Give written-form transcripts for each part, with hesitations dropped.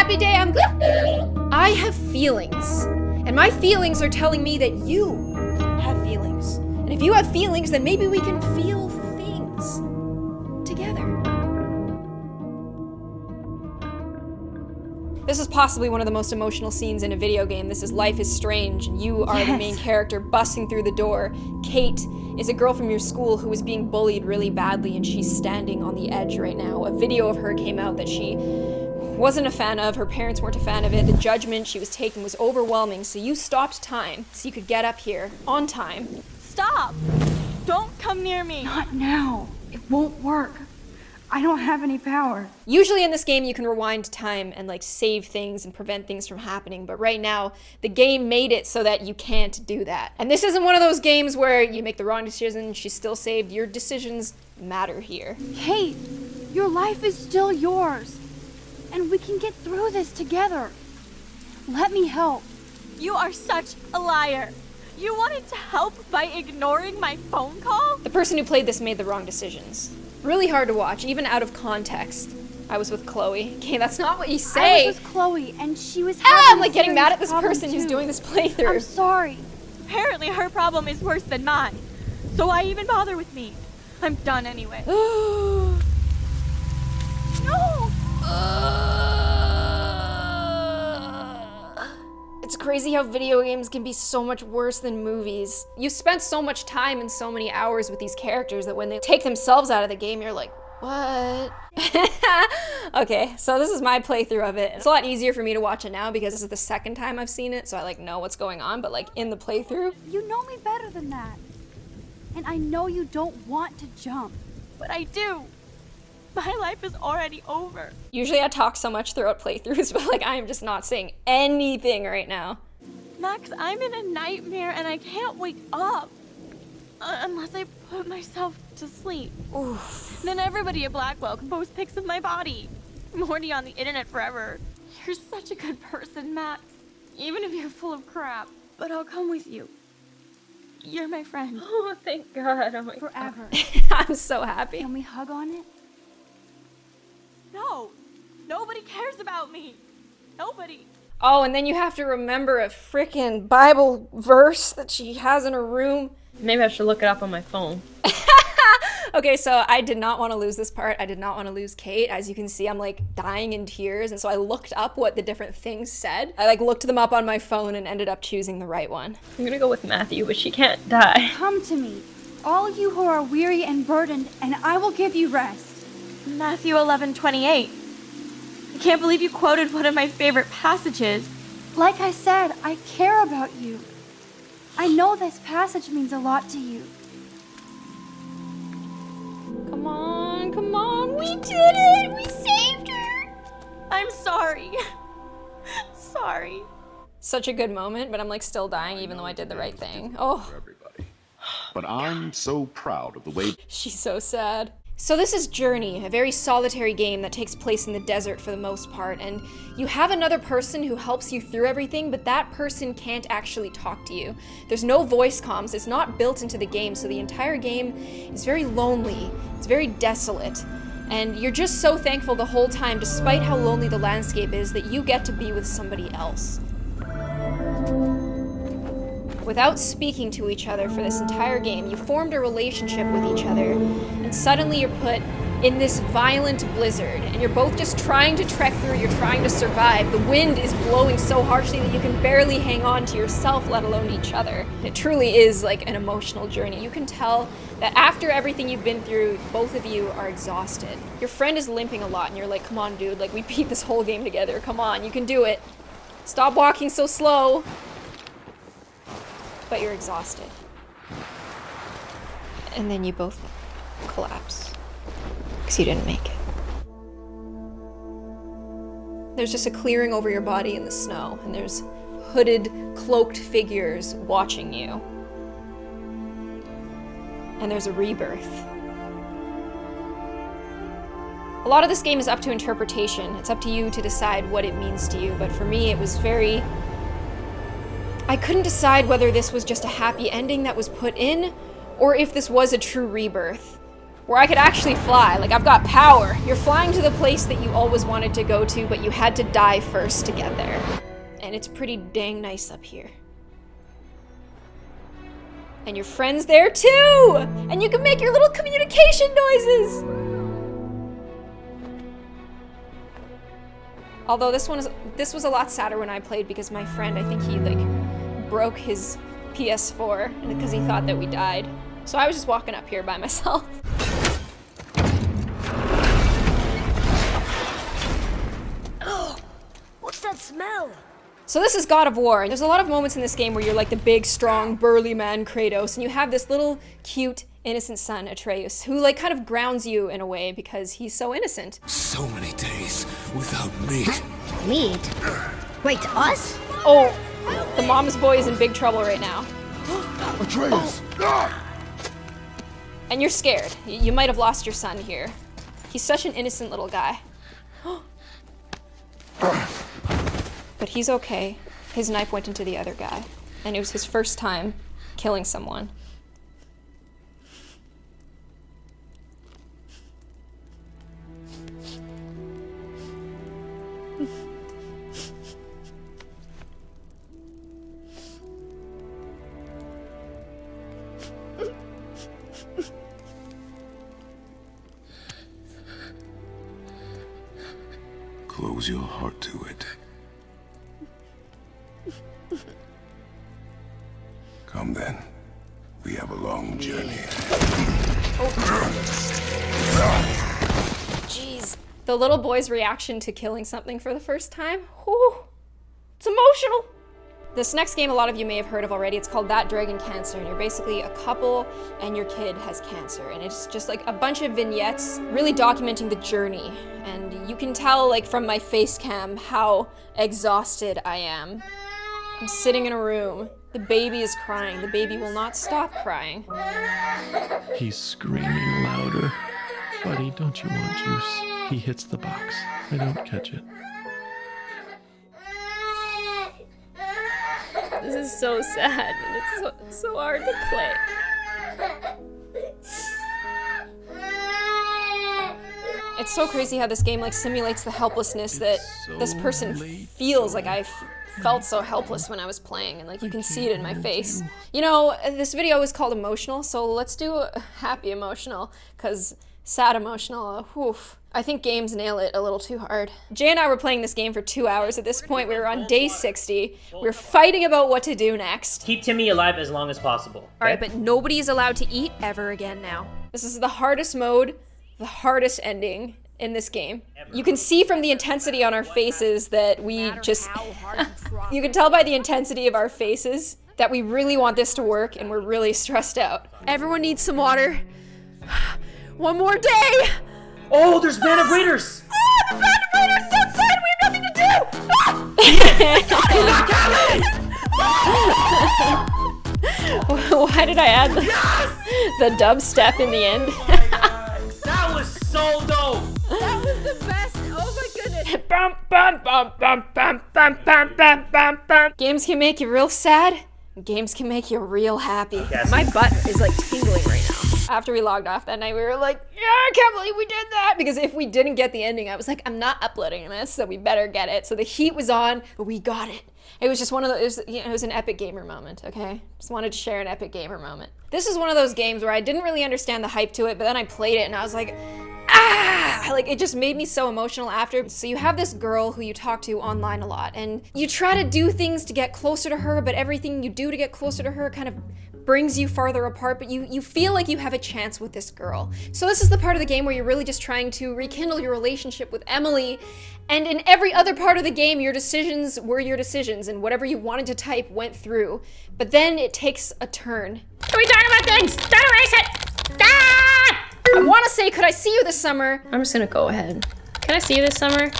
happy day, I'm good. I have feelings, and my feelings are telling me that you have feelings. And if you have feelings, then maybe we can feel things together. This is possibly one of the most emotional scenes in a video game. This is Life is Strange, and you are the main character busting through the door. Kate is a girl from your school who is being bullied really badly, and she's standing on the edge right now. A video of her came out that she wasn't a fan of, her parents weren't a fan of it, the judgment she was taking was overwhelming, so you stopped time so you could get up here on time. Stop! Don't come near me! Not now. It won't work. I don't have any power. Usually in this game you can rewind time and like save things and prevent things from happening, but right now the game made it so that you can't do that. And this isn't one of those games where you make the wrong decision, she's still saved. Your decisions matter here. Kate, your life is still yours. And we can get through this together. Let me help. You are such a liar. You wanted to help by ignoring my phone call? The person who played this made the wrong decisions. Really hard to watch, even out of context. I was with Chloe. Okay, that's not what you say. I was with Chloe, and she was I'm like getting mad at this person who's doing this playthrough. I'm sorry. Apparently her problem is worse than mine. So why even bother with me? I'm done anyway. No! It's crazy how video games can be so much worse than movies. You spent so much time and so many hours with these characters that when they take themselves out of the game, you're like, what? Okay, so this is my playthrough of it. It's a lot easier for me to watch it now because this is the second time I've seen it, so I like know what's going on, but like in the playthrough. You know me better than that. And I know you don't want to jump. But I do. My life is already over. Usually I talk so much throughout playthroughs, but like I am just not saying anything right now. Max, I'm in a nightmare and I can't wake up. Unless I put myself to sleep. Oof. Then everybody at Blackwell can post pics of my body. I'm already on the internet forever. You're such a good person, Max. Even if you're full of crap. But I'll come with you. You're my friend. Oh, thank God. Oh my Forever. God. I'm so happy. Can we hug on it? No. Nobody cares about me. Nobody. Oh, and then you have to remember a frickin' Bible verse that she has in her room. Maybe I should look it up on my phone. Okay, so I did not want to lose this part. I did not want to lose Kate. As you can see, I'm like dying in tears. And so I looked up what the different things said. I like looked them up on my phone and ended up choosing the right one. I'm gonna go with Matthew, but she can't die. Come to me, all you who are weary and burdened, and I will give you rest. Matthew 11:28. I can't believe you quoted one of my favorite passages. Like I said, I care about you. I know this passage means a lot to you. Come on, we did it! We saved her! I'm sorry. Sorry. Such a good moment, but I'm like still dying even though I did the right thing. Oh. But I'm so proud of the way She's so sad. So this is Journey, a very solitary game that takes place in the desert for the most part, and you have another person who helps you through everything, but that person can't actually talk to you. There's no voice comms, it's not built into the game, so the entire game is very lonely, it's very desolate, and you're just so thankful the whole time, despite how lonely the landscape is, that you get to be with somebody else. Without speaking to each other for this entire game, you formed a relationship with each other, and suddenly you're put in this violent blizzard, and you're both just trying to trek through, you're trying to survive. The wind is blowing so harshly that you can barely hang on to yourself, let alone each other. It truly is like an emotional journey. You can tell that after everything you've been through, both of you are exhausted. Your friend is limping a lot, and you're like, come on, dude, like we beat this whole game together, come on, you can do it. Stop walking so slow. But you're exhausted. And then you both collapse. Because you didn't make it. There's just a clearing over your body in the snow, and there's hooded, cloaked figures watching you. And there's a rebirth. A lot of this game is up to interpretation. It's up to you to decide what it means to you, but for me it was very... I couldn't decide whether this was just a happy ending that was put in, or if this was a true rebirth. where I could actually fly. Like, I've got power. You're flying to the place that you always wanted to go to, but you had to die first to get there. And it's pretty dang nice up here. And your friend's there too! And you can make your little communication noises! Although this was a lot sadder when I played because my friend, I think he like broke his PS4 because he thought that we died. So I was just walking up here by myself. Oh, what's that smell? So this is God of War, and there's a lot of moments in this game where you're like the big, strong, burly man Kratos, and you have this little, cute, innocent son, Atreus, who like kind of grounds you in a way because he's so innocent. So many days without meat. Meat? Wait, us? Oh, the mom's boy is in big trouble right now. Atreus! And you're scared. You might have lost your son here. He's such an innocent little guy. But he's okay. His knife went into the other guy, and it was his first time killing someone. Close your heart to it. Come then. We have a long journey. Jeez. The little boy's reaction to killing something for the first time. Whew. It's emotional. This next game a lot of you may have heard of already. It's called That Dragon Cancer, and you're basically a couple and your kid has cancer, and it's just like a bunch of vignettes really documenting the journey. And you can tell like from my face cam how exhausted I am. I'm sitting in a room. The baby is crying. The baby will not stop crying. He's screaming louder. Buddy, don't you want juice? He hits the box. I don't catch it. This is so sad, and it's so hard to play. It's so crazy how this game like simulates the helplessness that this person feels. Like I felt so helpless when I was playing, and like you can see it in my face. You know, this video is called emotional, so let's do happy emotional, because sad emotional, oof. I think games nail it a little too hard. Jay and I were playing this game for 2 hours. At this point, we were on day 60. We were fighting about what to do next. Keep Timmy alive as long as possible. Okay? All right, but nobody's allowed to eat ever again now. This is the hardest mode, the hardest ending in this game. You can see from the intensity on our faces that we just... You can tell by the intensity of our faces that we really want this to work and we're really stressed out. Everyone needs some water. One more day! Oh, there's Band of Raiders! The Band of Raiders is outside! We have nothing to do! Why did I add the dubstep in the end? That was so dope! That was the best. Oh my goodness. Bum, bum, bum, bum, bum, bum, bum, bum, bum, bum. Games can make you real sad. Games can make you real happy. Yes. My butt is like tingling right now. After we logged off that night, we were like, yeah, I can't believe we did that. Because if we didn't get the ending, I was like, I'm not uploading this, so we better get it. So the heat was on, but we got it. It was just one of those, it was an epic gamer moment, okay? Just wanted to share an epic gamer moment. This is one of those games where I didn't really understand the hype to it, but then I played it and I was like, ah! Like, it just made me so emotional after. So you have this girl who you talk to online a lot, and you try to do things to get closer to her, but everything you do to get closer to her kind of brings you farther apart, but you feel like you have a chance with this girl. So this is the part of the game where you're really just trying to rekindle your relationship with Emily, and in every other part of the game, your decisions were your decisions, and whatever you wanted to type went through. But then it takes a turn. Can we talk about things? Don't erase it! Ah! I want to say, could I see you this summer? I'm just gonna go ahead. Can I see you this summer?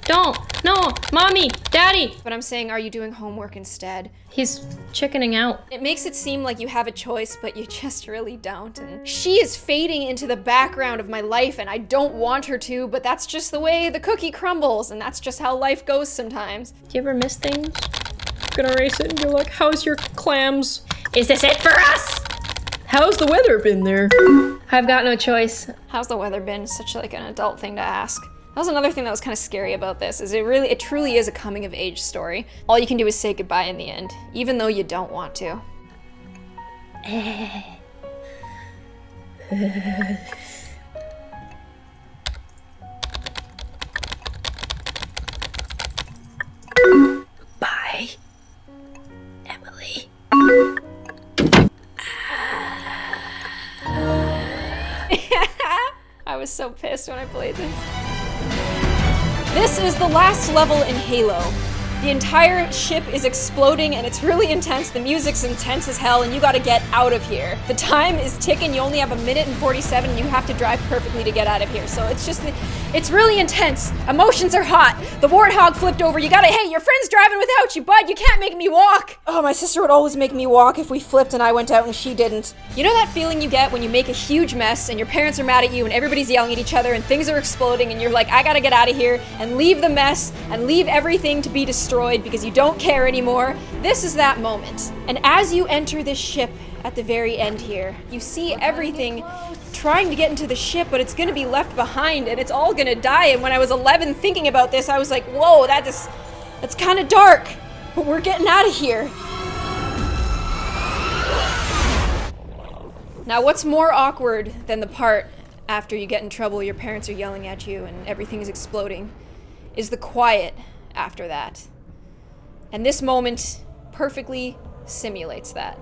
Don't! No! Mommy! Daddy! But I'm saying, are you doing homework instead? He's chickening out. It makes it seem like you have a choice, but you just really don't. And she is fading into the background of my life, and I don't want her to, but that's just the way the cookie crumbles, and that's just how life goes sometimes. Do you ever miss things? I'm gonna erase it and be like, how's your clams? Is this it for us? How's the weather been there? I've got no choice. How's the weather been? Such like an adult thing to ask. That was another thing that was kind of scary about this, is it truly is a coming of age story. All you can do is say goodbye in the end, even though you don't want to. Bye, Emily. I was so pissed when I played this. This is the last level in Halo. The entire ship is exploding and it's really intense. The music's intense as hell and you gotta get out of here. The time is ticking. You only have 1 minute and 47 and you have to drive perfectly to get out of here. So it's really intense. Emotions are hot. The warthog flipped over. Hey, your friend's driving without you, bud. You can't make me walk. Oh, my sister would always make me walk if we flipped and I went out and she didn't. You know that feeling you get when you make a huge mess and your parents are mad at you and everybody's yelling at each other and things are exploding and you're like, I gotta get out of here and leave the mess and leave everything to be destroyed because you don't care anymore. This is that moment. And as you enter this ship at the very end here, you see everything trying to get into the ship, but it's gonna be left behind and it's all gonna die. And when I was 11 thinking about this, I was like, whoa, that's kind of dark, but we're getting out of here. Now, what's more awkward than the part after you get in trouble, your parents are yelling at you and everything is exploding, is the quiet after that. And this moment perfectly simulates that.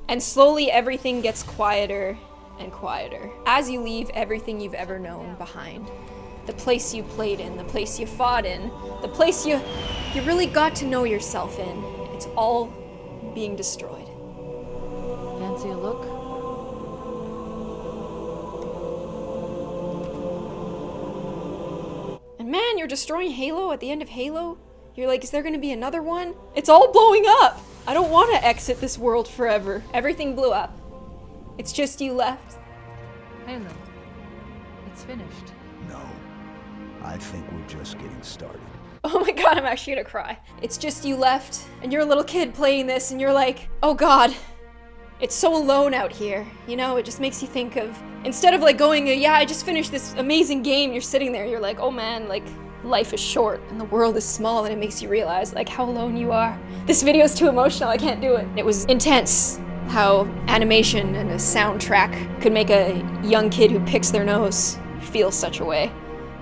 And slowly everything gets quieter and quieter as you leave everything you've ever known behind. The place you played in, the place you fought in, the place you really got to know yourself in. It's all being destroyed. Fancy a look? And man, you're destroying Halo at the end of Halo? You're like, is there gonna be another one? It's all blowing up! I don't want to exit this world forever. Everything blew up. It's just you left. Halo. It's finished. No. I think we're just getting started. Oh my god, I'm actually gonna cry. It's just you left, and you're a little kid playing this, and you're like, oh god, it's so alone out here. You know, it just makes you think of, instead of like going, yeah, I just finished this amazing game, you're sitting there, you're like, oh man, like, life is short, and the world is small, and it makes you realize, like, how alone you are. This video is too emotional, I can't do it. It was intense, how animation and a soundtrack could make a young kid who picks their nose feel such a way.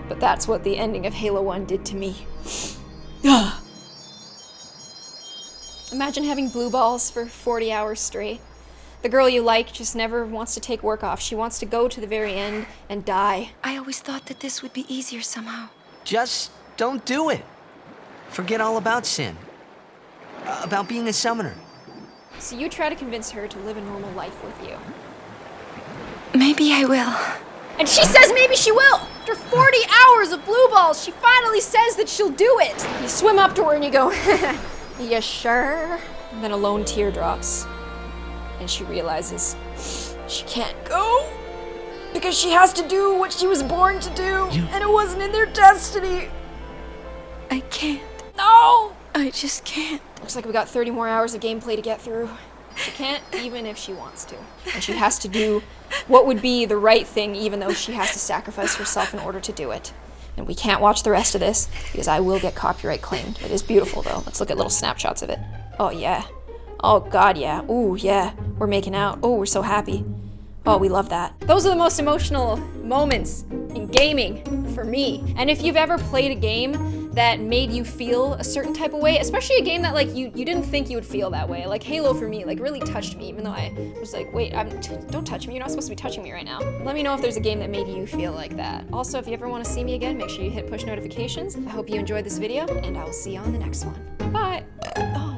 But that's what the ending of Halo 1 did to me. Imagine having blue balls for 40 hours straight. The girl you like just never wants to take work off. She wants to go to the very end and die. I always thought that this would be easier somehow. Just don't do it. Forget all about sin. About being a summoner. So you try to convince her to live a normal life with you. Maybe I will. And she says maybe she will! After 40 hours of blue balls, she finally says that she'll do it! You swim up to her and you go, you sure? And then a lone tear drops. And she realizes she can't go because she has to do what she was born to do, and it wasn't in their destiny. I can't. No! I just can't. Looks like we got 30 more hours of gameplay to get through. She can't even if she wants to. And she has to do what would be the right thing even though she has to sacrifice herself in order to do it. And we can't watch the rest of this because I will get copyright claimed. It is beautiful though. Let's look at little snapshots of it. Oh yeah. Oh god yeah. Ooh yeah. We're making out. Oh, we're so happy. Oh, we love that. Those are the most emotional moments in gaming for me. And if you've ever played a game that made you feel a certain type of way, especially a game that like you didn't think you would feel that way, like Halo for me, like really touched me, even though I was like, wait, don't touch me, you're not supposed to be touching me right now. Let me know if there's a game that made you feel like that. Also, if you ever want to see me again, make sure you hit push notifications. I hope you enjoyed this video, and I will see you on the next one. Bye. Oh.